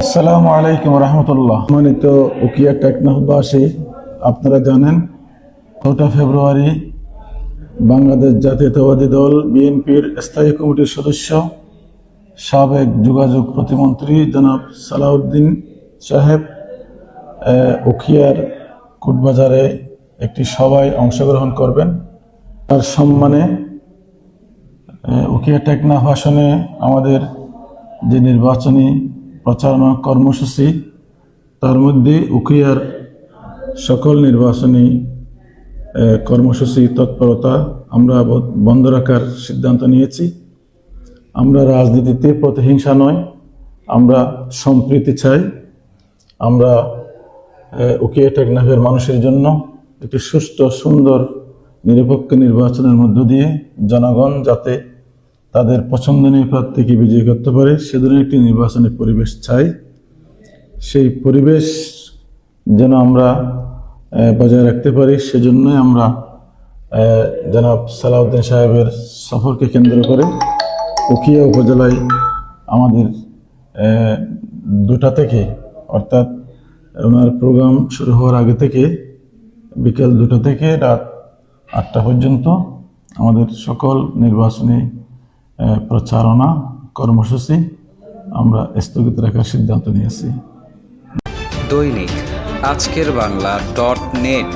আসসালামু আলাইকুম রহমতুল্লাহ। সম্মানিত উকিয়া টেকনাফবাসী, আপনারা জানেন 4 ফেব্রুয়ারি বাংলাদেশ জাতীয়তাবাদী দল বিএনপির স্থায়ী কমিটির সদস্য সাবেক যোগাযোগ প্রতিমন্ত্রী জনাব সালাউদ্দিন সাহেব উখিয়ার কোটবাজারে একটি সভায় অংশগ্রহণ করবেন। তার সম্মানে উখিয়া টেকনাফ আসনে আমাদের যে নির্বাচনী প্রচারণা কর্মসূচি, তার মধ্যে উখিয়ার সকল নির্বাচনী কর্মসূচি তৎপরতা আমরা বন্ধ রাখার সিদ্ধান্ত নিয়েছি। আমরা রাজনীতিতে প্রতিহিংসা নয়, আমরা সম্প্রীতি চাই। আমরা উখিয়া টেকনাফের মানুষের জন্য একটি সুষ্ঠু সুন্দর নিরপেক্ষ নির্বাচনের মধ্য দিয়ে জনগণ যাতে তাদের পছন্দনীয় প্রার্থীকে বিজয়ী করতে পারে সে ধরনের একটি নির্বাচনের পরিবেশ চাই। সেই পরিবেশ যেন আমরা বজায় রাখতে পারি, সেজন্যই আমরা জনাব সালাউদ্দিন সাহেবের সফরকে কেন্দ্র করে উখিয়া উপজেলায় আমাদের 2টা থেকে, অর্থাৎ ওনার প্রোগ্রাম শুরু হওয়ার আগে থেকে বিকেল 2টা থেকে রাত 8টা পর্যন্ত আমাদের সকল নির্বাচনী প্রচারণা কর্মসূচি আমরা স্থগিত রাখার সিদ্ধান্ত নিয়েছি। দৈনিক আজকের বাংলা .net